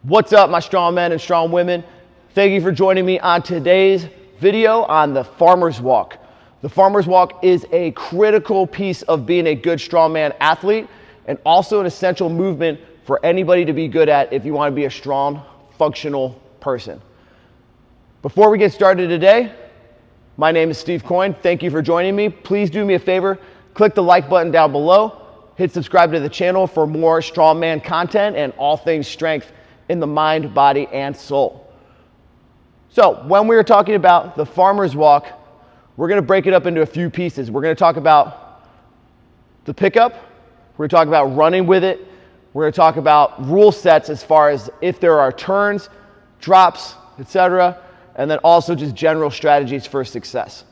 What's up, my strong men and strong women? Thank you for joining me on today's video on the farmer's walk. The farmer's walk is a critical piece of being a good strongman athlete and also an essential movement for anybody to be good at if you want to be a strong, functional person. Before we get started today, my name is Steve Coyne. Thank you for joining me. Please do me a favor, click the like button down below, hit subscribe to the channel for more strongman content and all things strength in the mind, body, and soul. So when we were talking about the farmer's walk, we're going to break it up into a few pieces. We're going to talk about the pickup. We're going to talk about running with it. We're going to talk about rule sets as far as if there are turns, drops, etc., and then also just general strategies for success.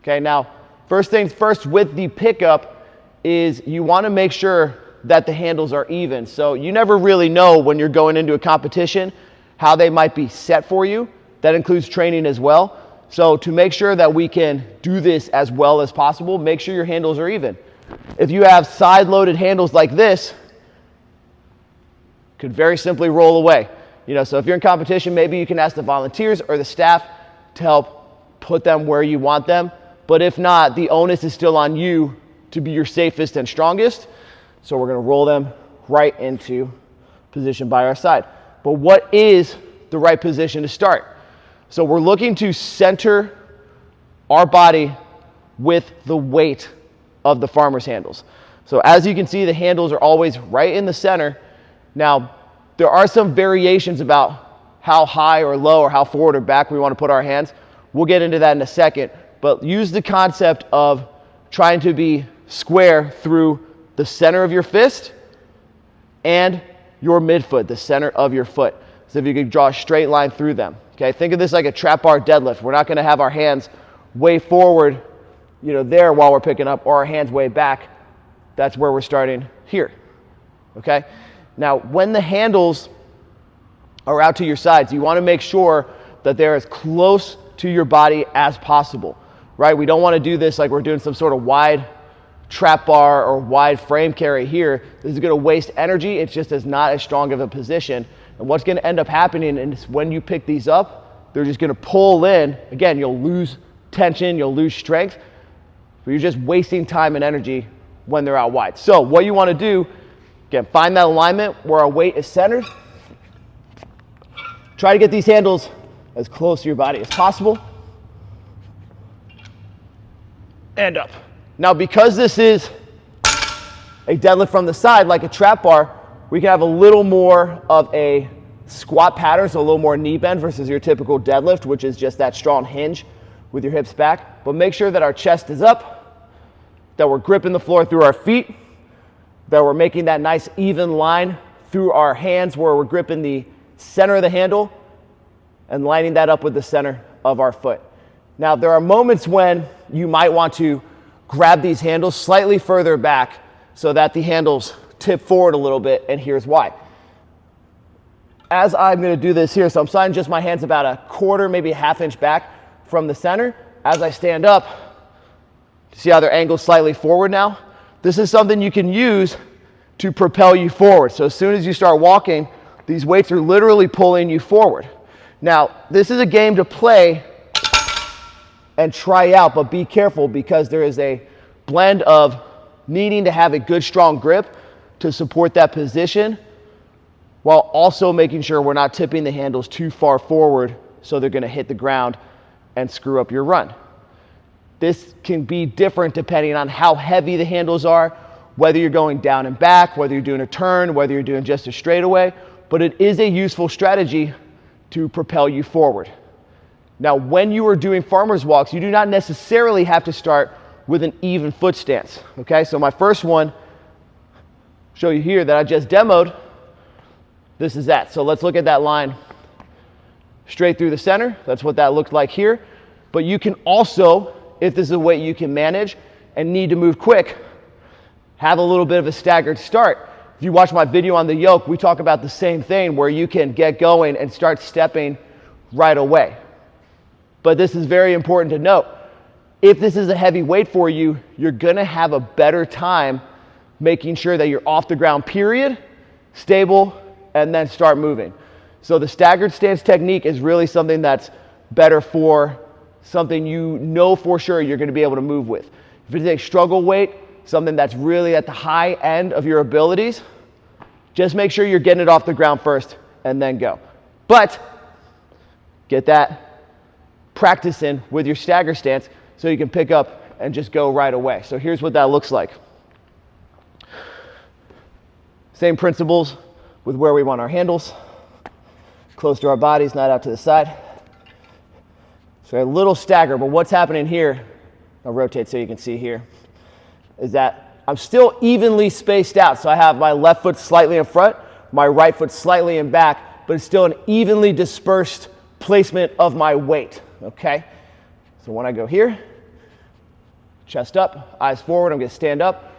Okay, now, first things first with the pickup is you want to make sure that the handles are even. So you never really know when you're going into a competition how they might be set for you. That includes training as well. So to make sure that we can do this as well as possible, make sure your handles are even. If you have side-loaded handles like this, could very simply roll away. So if you're in competition, maybe you can ask the volunteers or the staff to help put them where you want them. But if not, the onus is still on you to be your safest and strongest. So we're going to roll them right into position by our side. But what is the right position to start? So we're looking to center our body with the weight of the farmer's handles. So as you can see, the handles are always right in the center. Now, there are some variations about how high or low or how forward or back we want to put our hands. We'll get into that in a second. But use the concept of trying to be square through the center of your fist and your midfoot, the center of your foot. So if you could draw a straight line through them. Okay, think of this like a trap bar deadlift. We're not going to have our hands way forward, there while we're picking up, or our hands way back. That's where we're starting here. Okay? Now, when the handles are out to your sides, you want to make sure that they're as close to your body as possible, right? We don't want to do this like we're doing some sort of wide trap bar or wide frame carry here. This is going to waste energy. It's just not as strong of a position. And what's going to end up happening is when you pick these up, they're just going to pull in. Again, you'll lose tension, you'll lose strength, but you're just wasting time and energy when they're out wide. So what you want to do, again, find that alignment where our weight is centered. Try to get these handles as close to your body as possible. And up. Now, because this is a deadlift from the side, like a trap bar, we can have a little more of a squat pattern, so a little more knee bend versus your typical deadlift, which is just that strong hinge with your hips back. But make sure that our chest is up, that we're gripping the floor through our feet, that we're making that nice even line through our hands where we're gripping the center of the handle and lining that up with the center of our foot. Now, there are moments when you might want to grab these handles slightly further back so that the handles tip forward a little bit, and here's why. As I'm going to do this here, so I'm sliding just my hands about a quarter, maybe a half inch back from the center. As I stand up, see how they're angled slightly forward now? This is something you can use to propel you forward. So as soon as you start walking, these weights are literally pulling you forward. Now, this is a game to play and try out, but be careful because there is a blend of needing to have a good strong grip to support that position while also making sure we're not tipping the handles too far forward so they're going to hit the ground and screw up your run. This can be different depending on how heavy the handles are, whether you're going down and back, whether you're doing a turn, whether you're doing just a straightaway, but it is a useful strategy to propel you forward. Now, when you are doing farmer's walks, you do not necessarily have to start with an even foot stance, okay? So my first one, show you here that I just demoed, this is that. So let's look at that line straight through the center. That's what that looked like here. But you can also, if this is a weight you can manage and need to move quick, have a little bit of a staggered start. If you watch my video on the yoke, we talk about the same thing where you can get going and start stepping right away. But this is very important to note. If this is a heavy weight for you, you're going to have a better time making sure that you're off the ground, period, stable, and then start moving. So the staggered stance technique is really something that's better for something you know for sure you're going to be able to move with. If it's a struggle weight, something that's really at the high end of your abilities, just make sure you're getting it off the ground first and then go. But get that practice in with your stagger stance so you can pick up and just go right away. So here's what that looks like. Same principles with where we want our handles. Close to our bodies, not out to the side. So a little stagger, but what's happening here, I'll rotate so you can see here, is that I'm still evenly spaced out. So I have my left foot slightly in front, my right foot slightly in back, but it's still an evenly dispersed placement of my weight, okay? So when I go here, chest up, eyes forward, I'm gonna stand up.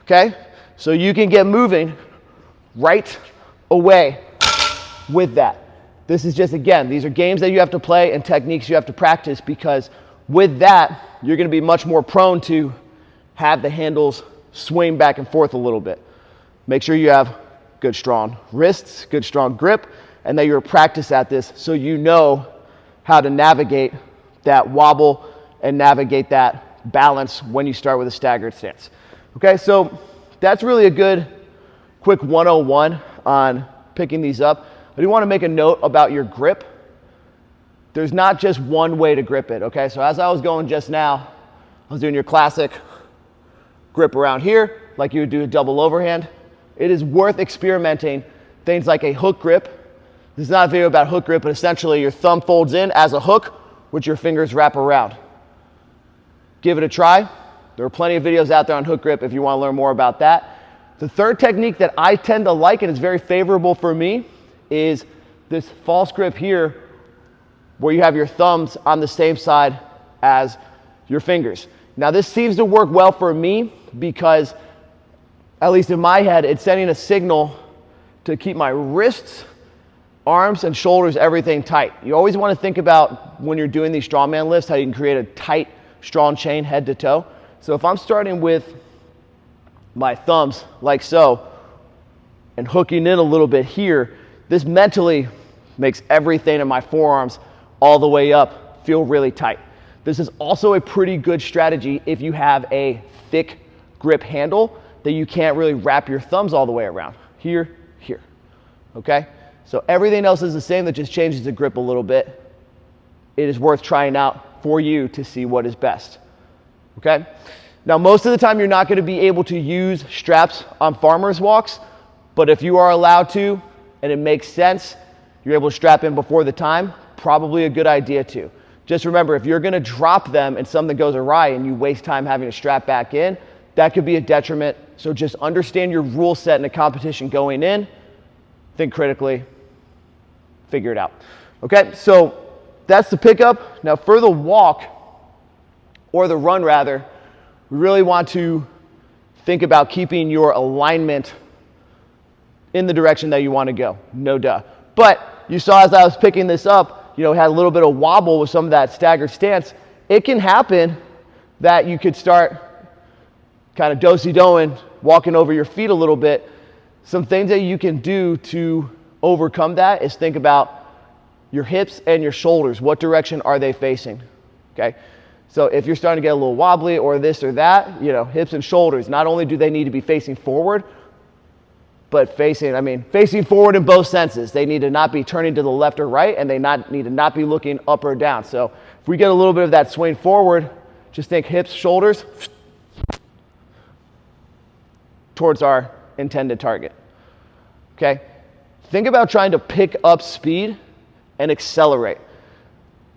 Okay, so you can get moving right away with that. This is just, again, these are games that you have to play and techniques you have to practice, because with that, you're gonna be much more prone to have the handles swing back and forth a little bit. Make sure you have good strong wrists, good strong grip, and that you're practice at this so you know how to navigate that wobble and navigate that balance when you start with a staggered stance. Okay, so that's really a good quick 101 on picking these up. I do want to make a note about your grip. There's not just one way to grip it, okay? So as I was going just now, I was doing your classic grip around here, like you would do a double overhand. It is worth experimenting things like a hook grip. This is not a video about hook grip, but essentially your thumb folds in as a hook, which your fingers wrap around. Give it a try. There are plenty of videos out there on hook grip if you want to learn more about that. The third technique that I tend to like and is very favorable for me is this false grip here, where you have your thumbs on the same side as your fingers. Now this seems to work well for me because, at least in my head, it's sending a signal to keep my wrists, arms, and shoulders, everything tight. You always want to think about, when you're doing these strongman lifts, how you can create a tight, strong chain head to toe. So if I'm starting with my thumbs like so and hooking in a little bit here, this mentally makes everything in my forearms all the way up feel really tight. This is also a pretty good strategy if you have a thick grip handle that you can't really wrap your thumbs all the way around. Here, here, okay? So everything else is the same, that just changes the grip a little bit. It is worth trying out for you to see what is best, okay? Now, most of the time you're not going to be able to use straps on farmer's walks, but if you are allowed to and it makes sense, you're able to strap in before the time, probably a good idea too. Just remember, if you're going to drop them and something goes awry and you waste time having to strap back in, that could be a detriment. So just understand your rule set in a competition going in, think critically, figure it out. Okay, so that's the pickup. Now for the walk, or the run rather, we really want to think about keeping your alignment in the direction that you want to go. No duh. But you saw as I was picking this up, you know, had a little bit of wobble with some of that staggered stance. It can happen that you could start kind of do-si-doing, walking over your feet a little bit. Some things that you can do to overcome that is think about your hips and your shoulders. What direction are they facing? Okay? So if you're starting to get a little wobbly or this or that, you know, hips and shoulders, not only do they need to be facing forward, but facing forward in both senses. They need to not be turning to the left or right, and they need to not be looking up or down. So if we get a little bit of that swing forward, just think hips, shoulders, towards our intended target. Okay? Think about trying to pick up speed and accelerate.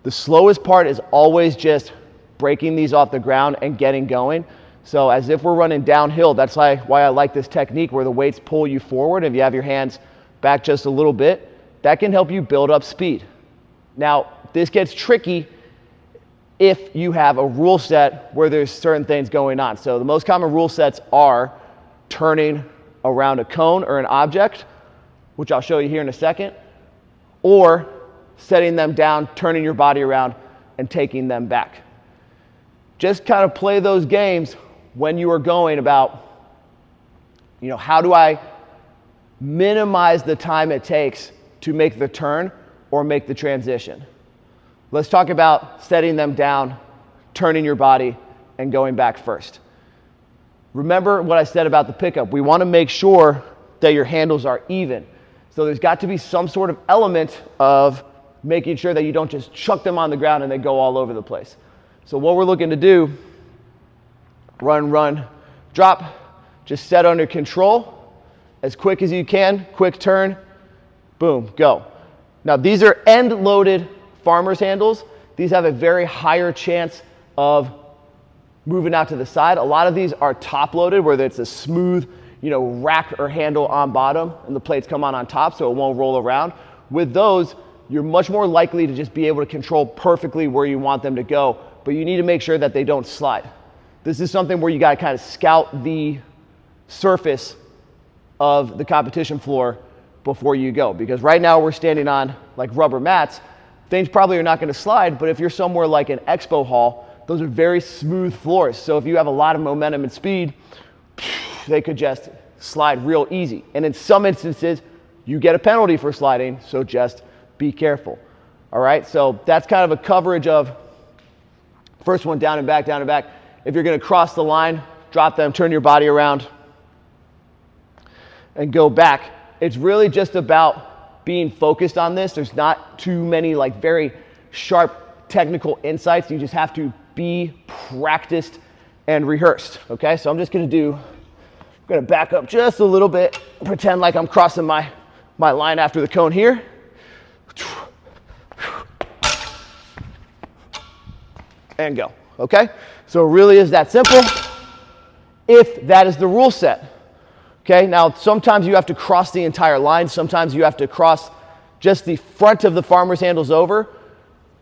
The slowest part is always just breaking these off the ground and getting going. So as if we're running downhill, that's why I like this technique where the weights pull you forward. If you have your hands back just a little bit, that can help you build up speed. Now, this gets tricky if you have a rule set where there's certain things going on. So the most common rule sets are turning around a cone or an object, which I'll show you here in a second, or setting them down, turning your body around, and taking them back. Just kind of play those games when you are going about, you know, how do I minimize the time it takes to make the turn or make the transition. Let's talk about setting them down, turning your body, and going back first. Remember what I said about the pickup. We want to make sure that your handles are even. So there's got to be some sort of element of making sure that you don't just chuck them on the ground and they go all over the place. So what we're looking to do, run, drop, just set under control, as quick as you can, quick turn, boom, go. Now these are end-loaded farmer's handles. These have a very higher chance of moving out to the side. A lot of these are top-loaded, where it's a smooth, rack or handle on bottom, and the plates come on top, so it won't roll around. With those, you're much more likely to just be able to control perfectly where you want them to go, but you need to make sure that they don't slide. This is something where you got to kind of scout the surface of the competition floor before you go, because right now we're standing on like rubber mats. Things probably are not going to slide, but if you're somewhere like an expo hall, those are very smooth floors. So if you have a lot of momentum and speed, they could just slide real easy. And in some instances, you get a penalty for sliding, so just be careful. All right, so that's kind of a coverage of first one, down and back, down and back. If you're going to cross the line, drop them, turn your body around, and go back. It's really just about being focused on this. There's not too many like very sharp technical insights. You just have to be practiced and rehearsed. Okay, so I'm going to back up just a little bit, pretend like I'm crossing my line after the cone here. And go. Okay, so it really is that simple if that is the rule set. Okay, now sometimes you have to cross the entire line. Sometimes you have to cross just the front of the farmer's handles over.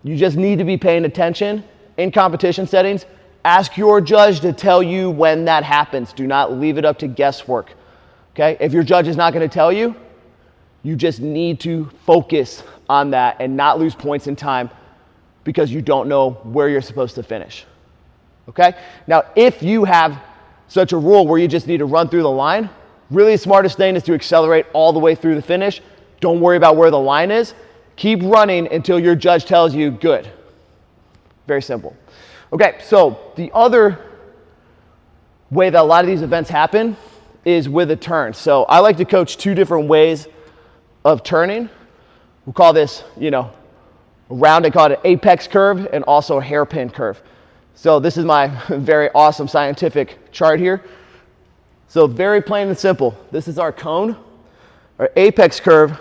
You just need to be paying attention in competition settings. Ask your judge to tell you when that happens. Do not leave it up to guesswork. Okay, if your judge is not going to tell you, you just need to focus on that and not lose points in time because you don't know where you're supposed to finish. Okay, now if you have such a rule where you just need to run through the line, really the smartest thing is to accelerate all the way through the finish. Don't worry about where the line is. Keep running until your judge tells you good. Very simple. Okay, so the other way that a lot of these events happen is with a turn. So I like to coach two different ways of turning. We'll call this, a round. I call it an apex curve and also a hairpin curve. So this is my very awesome scientific chart here. So very plain and simple. This is our cone. Our apex curve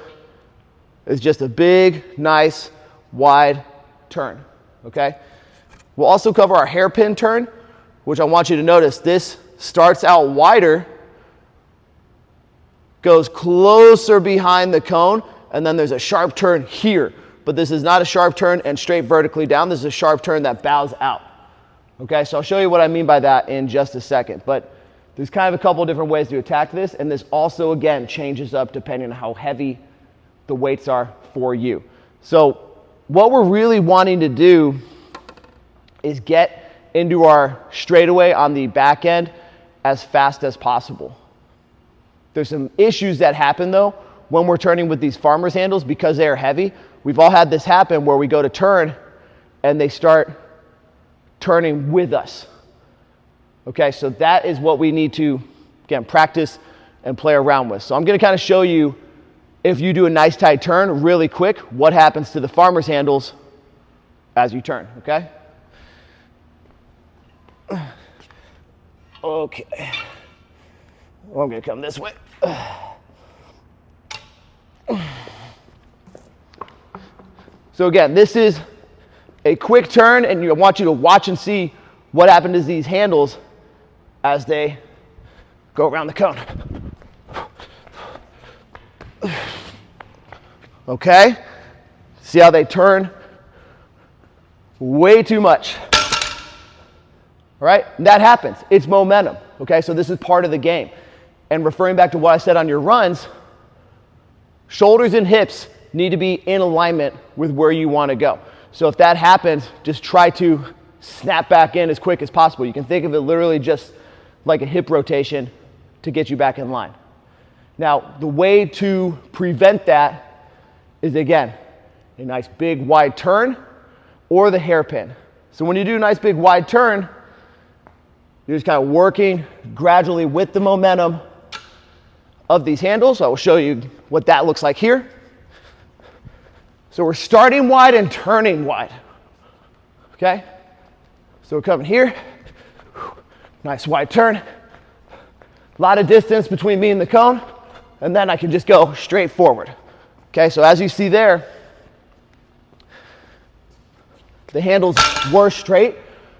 is just a big, nice, wide turn, okay? We'll also cover our hairpin turn, which I want you to notice. This starts out wider, goes closer behind the cone, and then there's a sharp turn here. But this is not a sharp turn and straight vertically down. This is a sharp turn that bows out. Okay, so I'll show you what I mean by that in just a second. But there's kind of a couple different ways to attack this, and this also, again, changes up depending on how heavy the weights are for you. So what we're really wanting to do is get into our straightaway on the back end as fast as possible. There's some issues that happen, though, when we're turning with these farmer's handles because they are heavy. We've all had this happen where we go to turn and they start turning with us. Okay, so that is what we need to, again, practice and play around with. So I'm going to kind of show you, if you do a nice tight turn really quick, what happens to the farmer's handles as you turn, okay? Okay. Well, I'm going to come this way. So again, this is a quick turn, and I want you to watch and see what happens to these handles as they go around the cone. Okay? See how they turn way too much. All right? And that happens. It's momentum. Okay? So this is part of the game. And referring back to what I said on your runs, shoulders and hips need to be in alignment with where you want to go. So if that happens, just try to snap back in as quick as possible. You can think of it literally just like a hip rotation to get you back in line. Now, the way to prevent that is, again, a nice big wide turn or the hairpin. So when you do a nice big wide turn, you're just kind of working gradually with the momentum of these handles. I will show you what that looks like here. So we're starting wide and turning wide. Okay? So we're coming here. Nice wide turn. A lot of distance between me and the cone. And then I can just go straight forward. Okay, so as you see there, the handles were straight,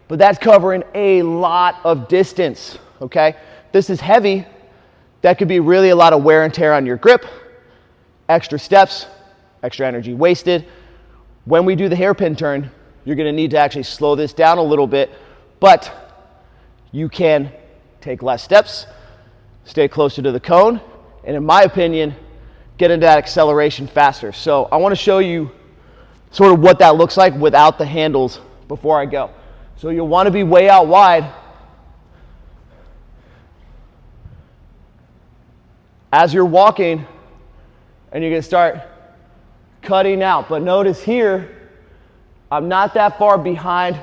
but that's covering a lot of distance. Okay? This is heavy. That could be really a lot of wear and tear on your grip, extra steps, extra energy wasted. When we do the hairpin turn, you're going to need to actually slow this down a little bit, but you can take less steps, stay closer to the cone, and in my opinion, get into that acceleration faster. So I want to show you sort of what that looks like without the handles before I go. So you'll want to be way out wide. As you're walking, and you're going to start cutting out. But notice here, I'm not that far behind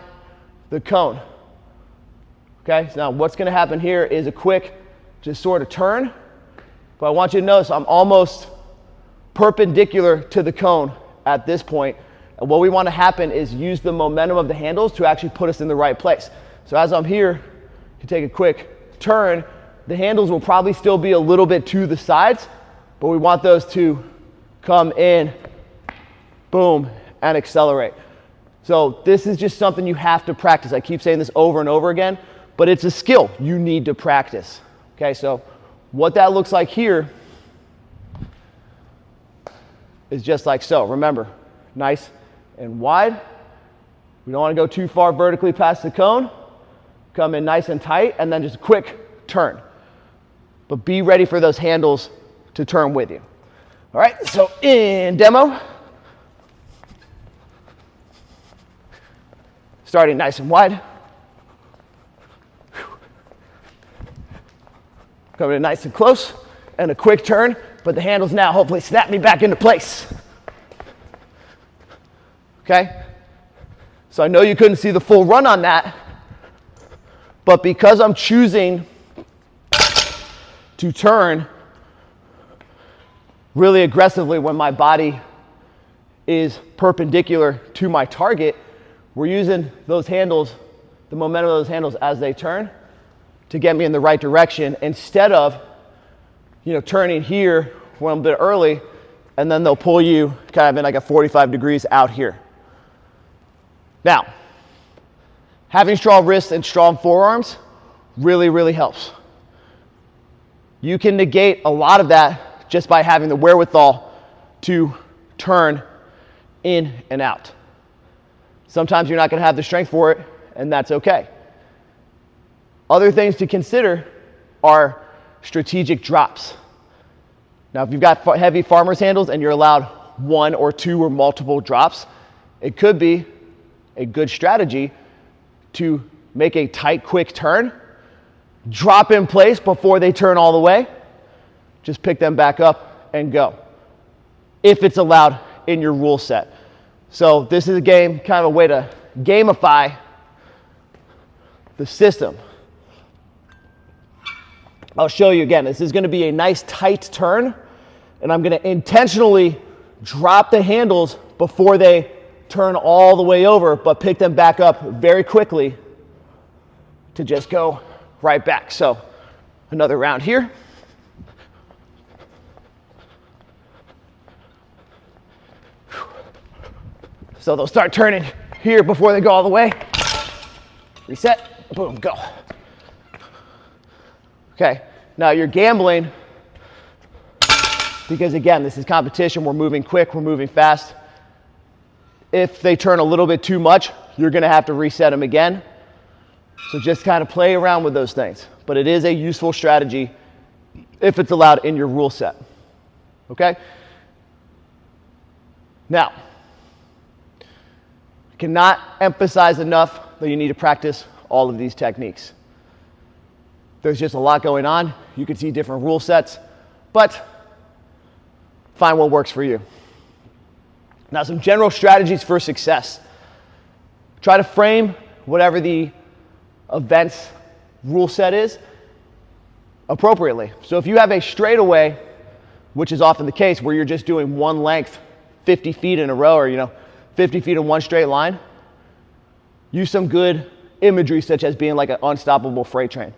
the cone. Okay, so now what's going to happen here is a quick, just sort of turn. But I want you to notice I'm almost perpendicular to the cone at this point. And what we want to happen is use the momentum of the handles to actually put us in the right place. So as I'm here, to take a quick turn, the handles will probably still be a little bit to the sides, but we want those to come in, boom, and accelerate. So this is just something you have to practice. I keep saying this over and over again, but it's a skill you need to practice. Okay, so what that looks like here is just like so. Remember, nice and wide. We don't want to go too far vertically past the cone. Come in nice and tight, and then just a quick turn. But be ready for those handles to turn with you. All right, so in demo, starting nice and wide. Coming in nice and close, and a quick turn, but the handles now hopefully snap me back into place. Okay? So I know you couldn't see the full run on that, but because I'm choosing to turn really aggressively when my body is perpendicular to my target, we're using those handles, the momentum of those handles as they turn to get me in the right direction instead of, turning here when I'm a bit early and then they'll pull you kind of in like a 45 degrees out here. Now, having strong wrists and strong forearms really, really helps. You can negate a lot of that just by having the wherewithal to turn in and out. Sometimes you're not going to have the strength for it, and that's okay. Other things to consider are strategic drops. Now, if you've got heavy farmer's handles and you're allowed one or two or multiple drops, it could be a good strategy to make a tight, quick turn, drop in place before they turn all the way, just pick them back up and go, if it's allowed in your rule set. So this is a game, kind of a way to gamify the system. I'll show you again. This is going to be a nice tight turn, and I'm going to intentionally drop the handles before they turn all the way over, but pick them back up very quickly to just go right back. So another round here. So they'll start turning here before they go all the way. Reset, boom, go. Okay, now you're gambling because again, this is competition. We're moving quick, we're moving fast. If they turn a little bit too much, you're gonna have to reset them again. So just kind of play around with those things. But it is a useful strategy if it's allowed in your rule set. Okay? Now, I cannot emphasize enough that you need to practice all of these techniques. There's just a lot going on. You can see different rule sets. but find what works for you. Now, some general strategies for success. Try to frame whatever the event's rule set is appropriately. So if you have a straightaway, which is often the case where you're just doing one length 50 feet in a row, or 50 feet in one straight line, use some good imagery such as being like an unstoppable freight train,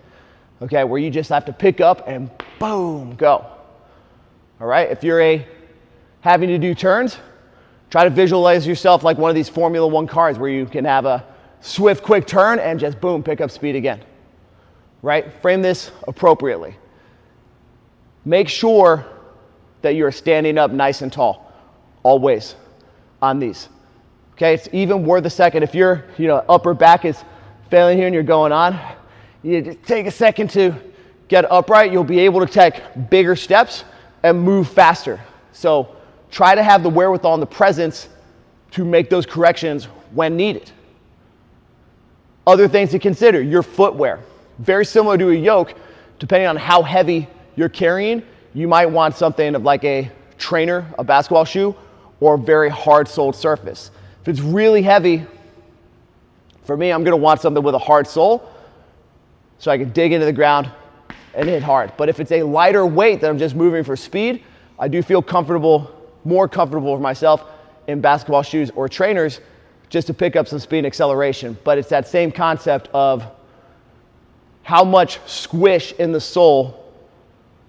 okay, where you just have to pick up and boom, go. All right, if you're having to do turns, try to visualize yourself like one of these Formula One cars where you can have a swift, quick turn and just boom, pick up speed again, right? Frame this appropriately. Make sure that you're standing up nice and tall, always, on these. Okay, it's even worth a second. If your upper back is failing here and you're going on, you just take a second to get upright. You'll be able to take bigger steps and move faster. So try to have the wherewithal and the presence to make those corrections when needed. Other things to consider, your footwear. Very similar to a yoke, depending on how heavy you're carrying, you might want something of like a trainer, a basketball shoe, or a very hard-soled surface. If it's really heavy, for me, I'm gonna want something with a hard sole so I can dig into the ground and hit hard. But if it's a lighter weight that I'm just moving for speed, I do feel more comfortable for myself in basketball shoes or trainers just to pick up some speed and acceleration. But it's that same concept of how much squish in the sole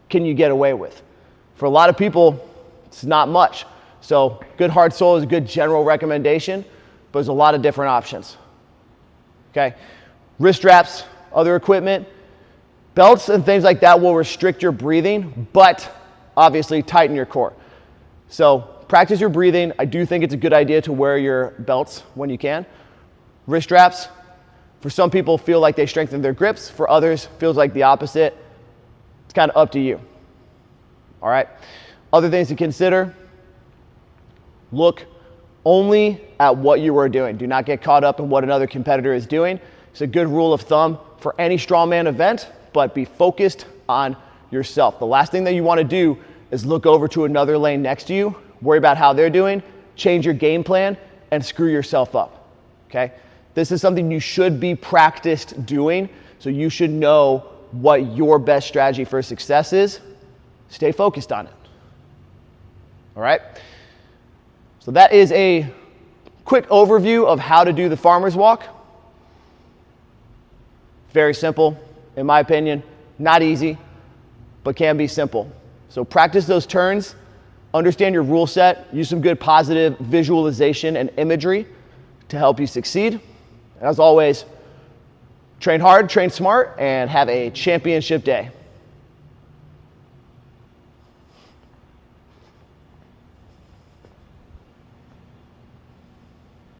can you get away with. For a lot of people, it's not much. So good hard sole is a good general recommendation, but there's a lot of different options. Okay, wrist straps, other equipment, belts and things like that will restrict your breathing, but obviously tighten your core. So practice your breathing. I do think it's a good idea to wear your belts when you can. Wrist straps, for some people, feel like they strengthen their grips. For others, feels like the opposite. It's kind of up to you. All right. Other things to consider, look only at what you are doing. Do not get caught up in what another competitor is doing. It's a good rule of thumb for any strongman event, but be focused on yourself. The last thing that you want to do is look over to another lane next to you, worry about how they're doing, change your game plan, and screw yourself up, okay? This is something you should be practiced doing, so you should know what your best strategy for success is. Stay focused on it, all right? So that is a quick overview of how to do the farmer's walk. Very simple, in my opinion. Not easy, but can be simple. So practice those turns, understand your rule set, use some good positive visualization and imagery to help you succeed. As always, train hard, train smart, and have a championship day.